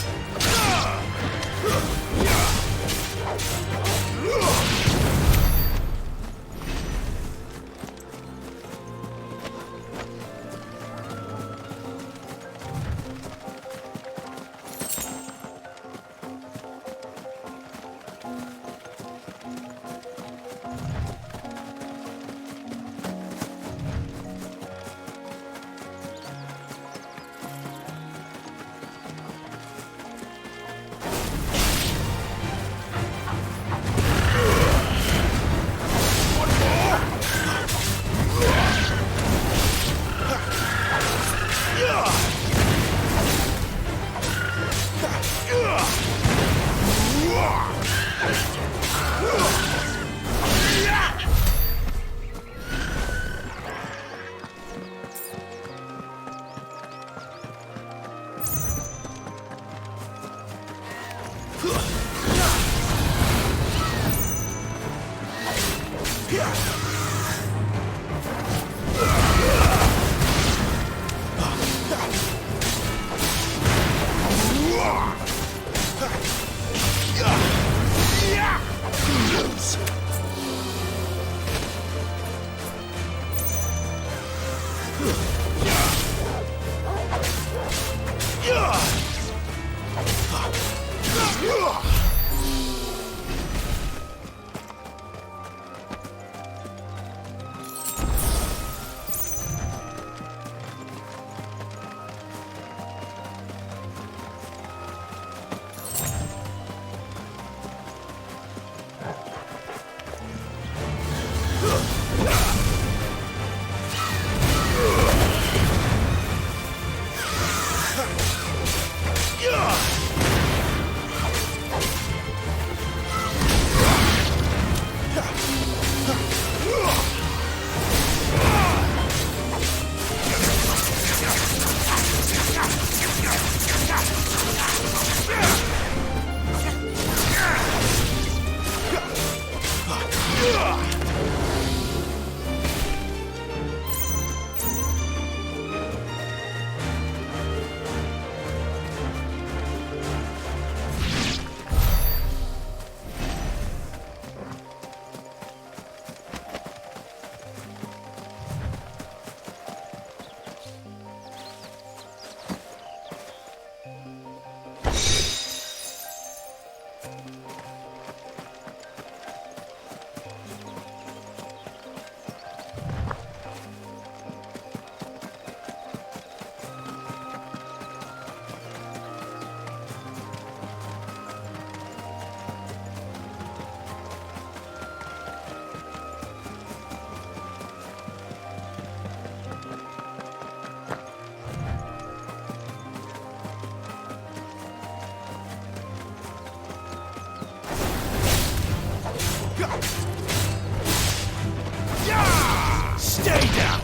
Stay down!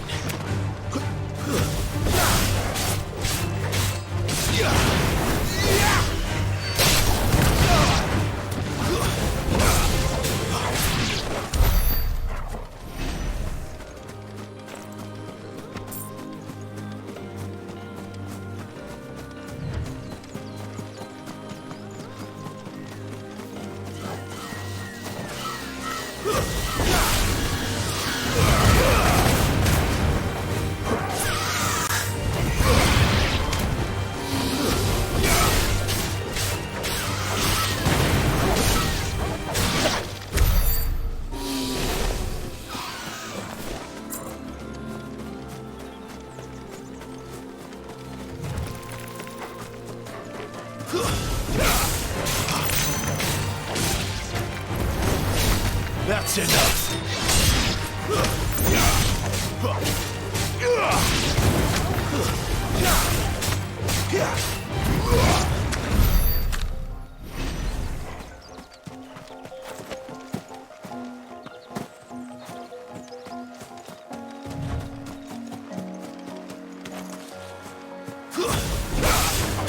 That's enough.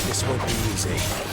This won't be easy.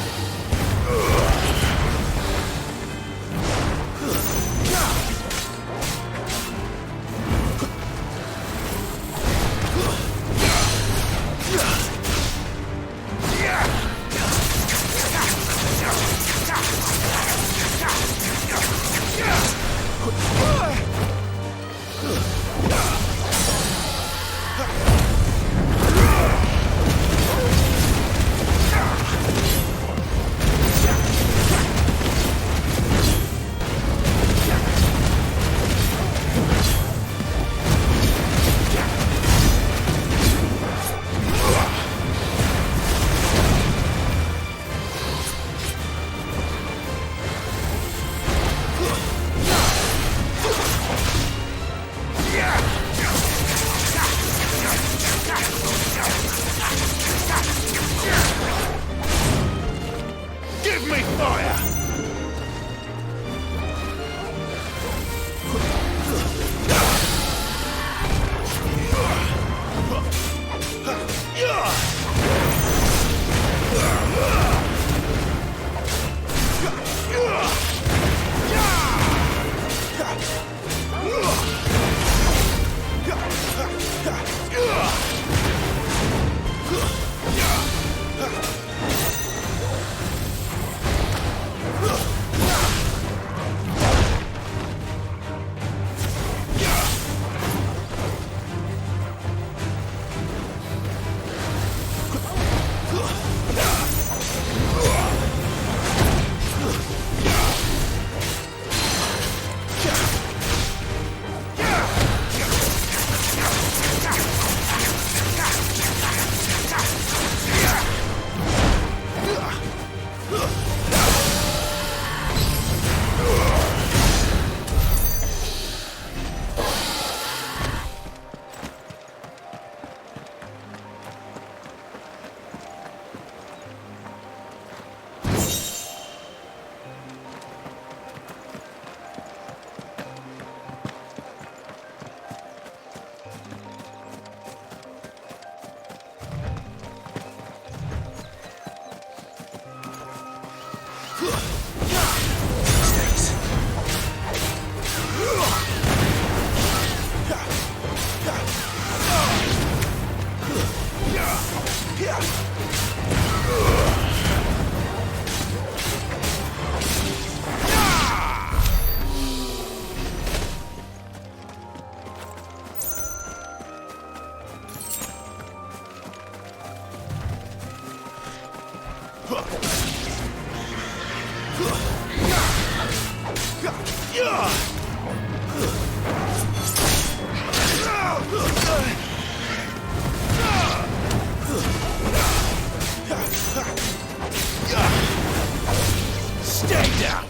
Stay down!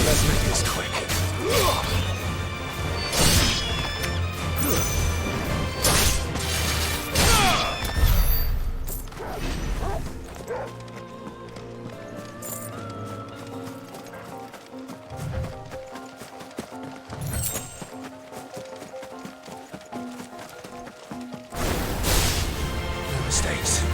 Let's make this quick. No mistakes.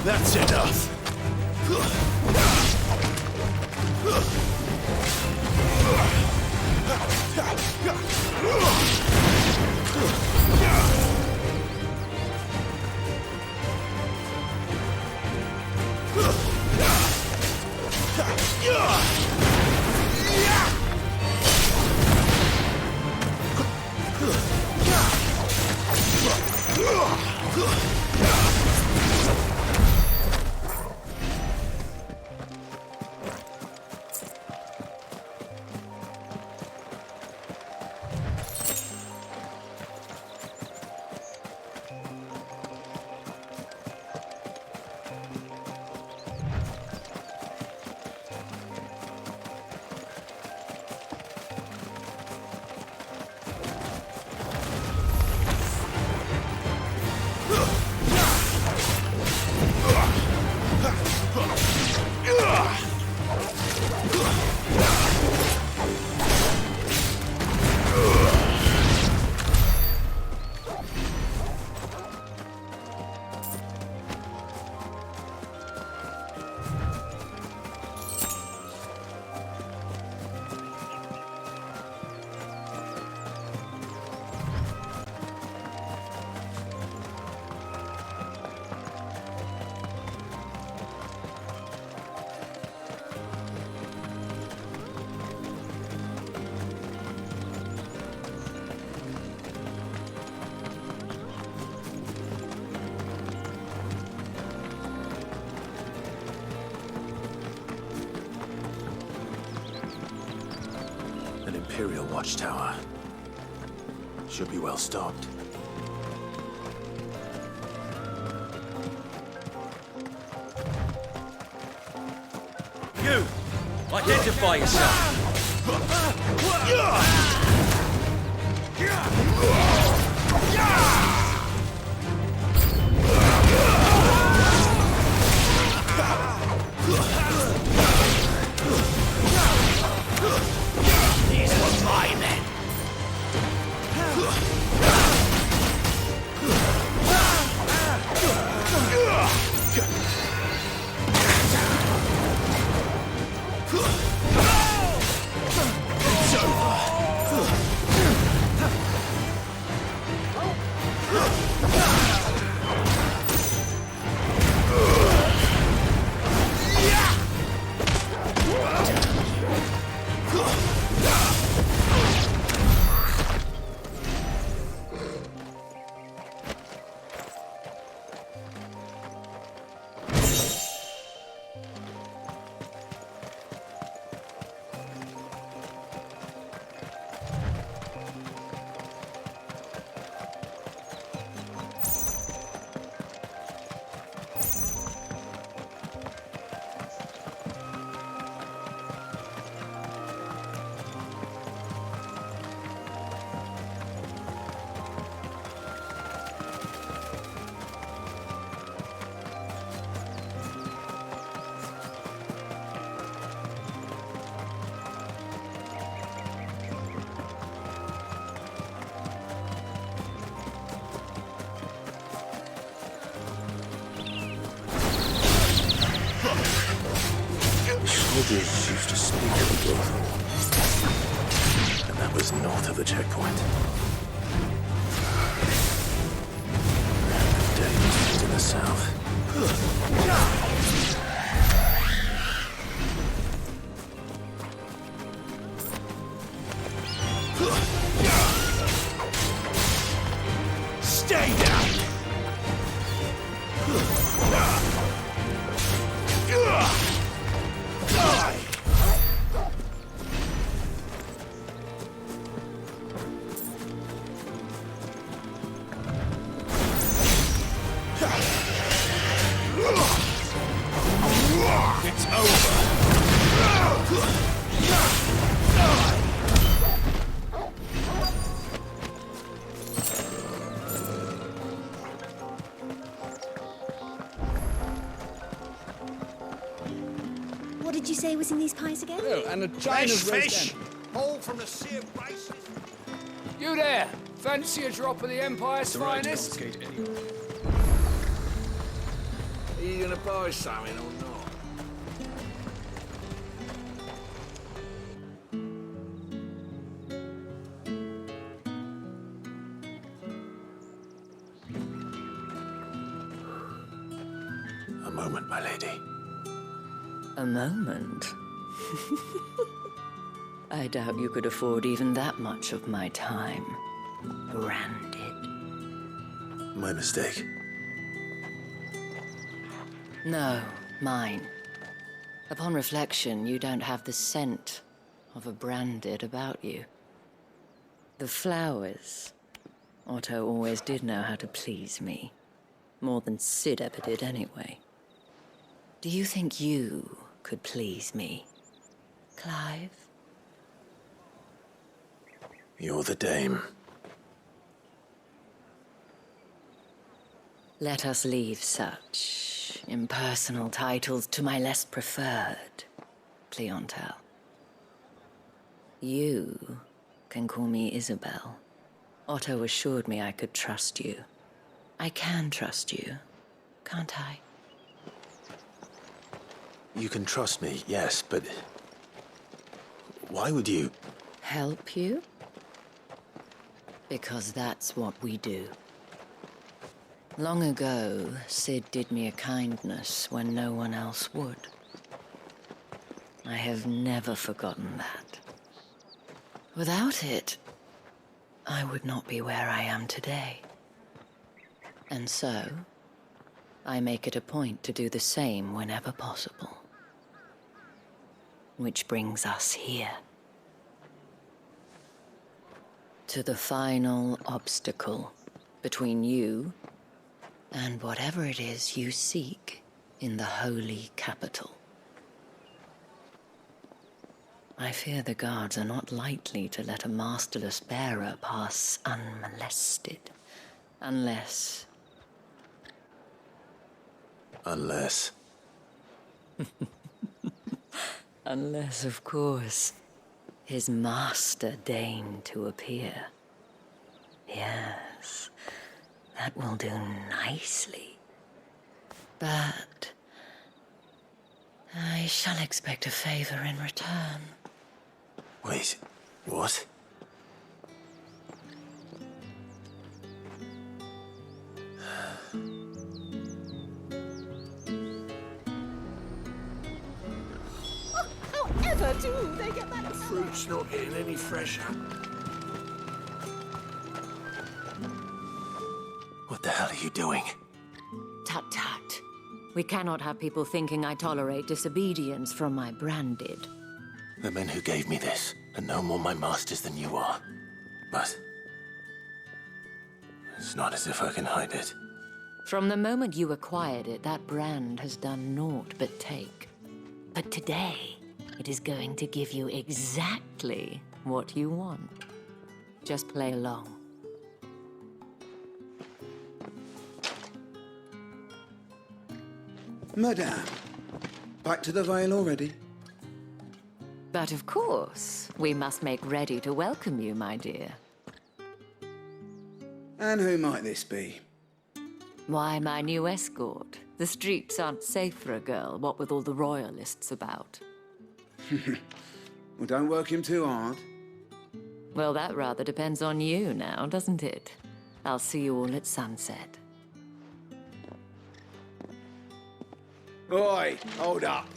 That's enough. Imperial watchtower. Should be well stocked. You! Identify yourself! These were my men. It's over. Soldiers used to sneak at the brothel. And that was north of the checkpoint. And the day was in the south. Stay down! It's over. What did you say was in these pies again? Oh, and a china fish! All from the sea of bases. You there! Fancy a drop of the Empire's finest? Are you gonna buy something or not? A moment, my lady. A moment? I doubt you could afford even that much of my time. Branded. My mistake. No, mine. Upon reflection, you don't have the scent of a branded about you. The flowers. Otto always did know how to please me. More than Sid ever did anyway. Do you think you could please me, Clive? You're the dame. Let us leave such impersonal titles to my less preferred clientele. You can call me Isabelle. Otto assured me I could trust you. I can trust you, can't I? You can trust me, yes, but why would you? Help you? Because that's what we do. Long ago, Sid did me a kindness when no one else would. I have never forgotten that. Without it, I would not be where I am today. And so, I make it a point to do the same whenever possible. Which brings us here. To the final obstacle between you and whatever it is you seek in the holy capital. I fear the guards are not likely to let a masterless bearer pass unmolested, unless... Unless... Unless, of course, his master deigned to appear. Yes, that will do nicely. But I shall expect a favor in return. Wait, what? However do they get that? The fruit's not getting any fresher. What the hell are you doing? Tut-tut. We cannot have people thinking I tolerate disobedience from my branded. The men who gave me this are no more my masters than you are. But it's not as if I can hide it. From the moment you acquired it, that brand has done naught but take. But today, it is going to give you exactly what you want. Just play along. Madame, back to the Vale already? But of course, we must make ready to welcome you, my dear. And who might this be? Why, my new escort. The streets aren't safe for a girl, what with all the royalists about. Well, don't work him too hard. Well, that rather depends on you now, doesn't it? I'll see you all at sunset. Oi, hold up.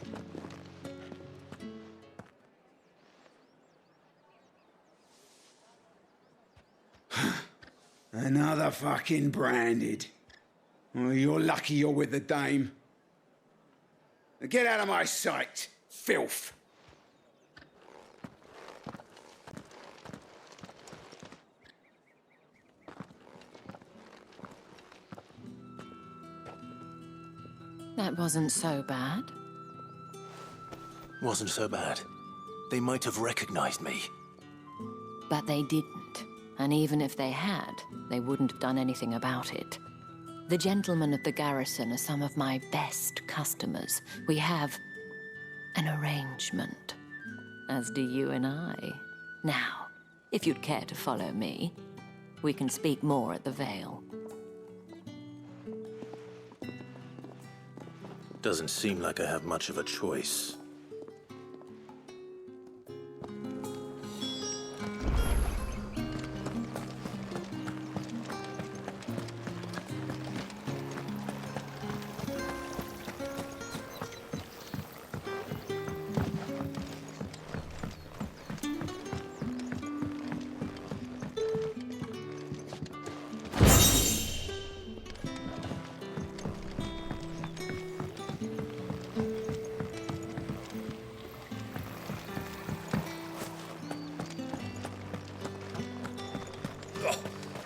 Another fucking branded. Oh, you're lucky you're with the dame. Get out of my sight, filth. That wasn't so bad. Wasn't so bad. They might have recognized me. But they didn't. And even if they had, they wouldn't have done anything about it. The gentlemen of the garrison are some of my best customers. We have an arrangement, as do you and I. Now, if you'd care to follow me, we can speak more at the Vale. Doesn't seem like I have much of a choice.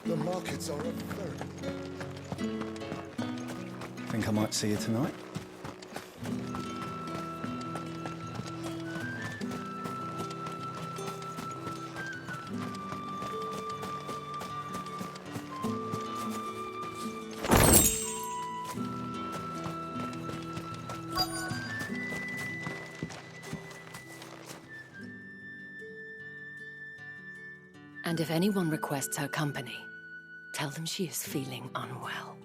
The markets are a very... Think I might see you tonight? And if anyone requests her company, tell them she is feeling unwell.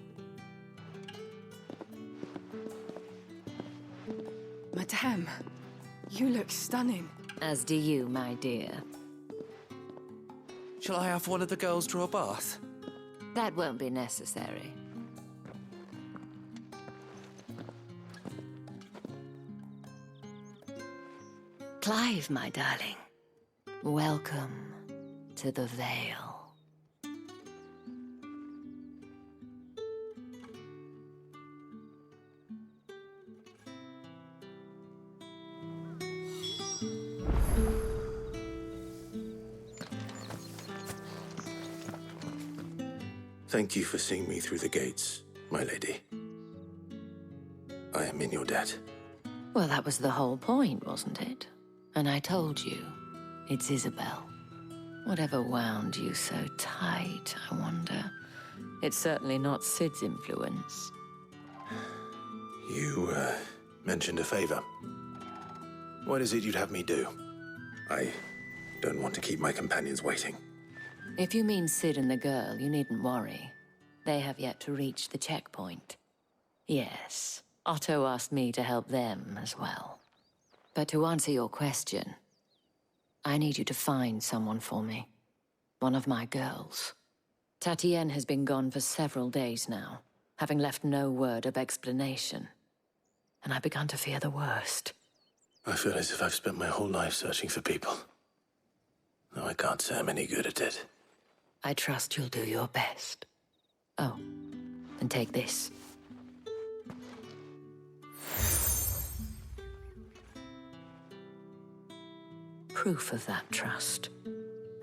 Madame, you look stunning. As do you, my dear. Shall I have one of the girls draw a bath? That won't be necessary. Clive, my darling. Welcome to the Vale. Thank you for seeing me through the gates, my lady. I am in your debt. Well, that was the whole point, wasn't it? And I told you, it's Isabelle. Whatever wound you so tight, I wonder. It's certainly not Sid's influence. You, mentioned a favor. What is it you'd have me do? I don't want to keep my companions waiting. If you mean Sid and the girl, you needn't worry. They have yet to reach the checkpoint. Yes, Otto asked me to help them as well. But to answer your question, I need you to find someone for me. One of my girls. Tatienne has been gone for several days now, having left no word of explanation. And I began to fear the worst. I feel as if I've spent my whole life searching for people. Though I can't say I'm any good at it. I trust you'll do your best. Oh, and take this. Proof of that trust.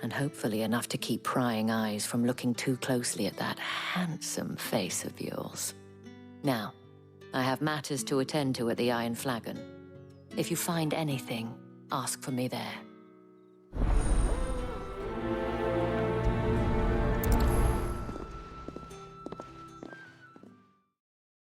And hopefully enough to keep prying eyes from looking too closely at that handsome face of yours. Now, I have matters to attend to at the Iron Flagon. If you find anything, ask for me there.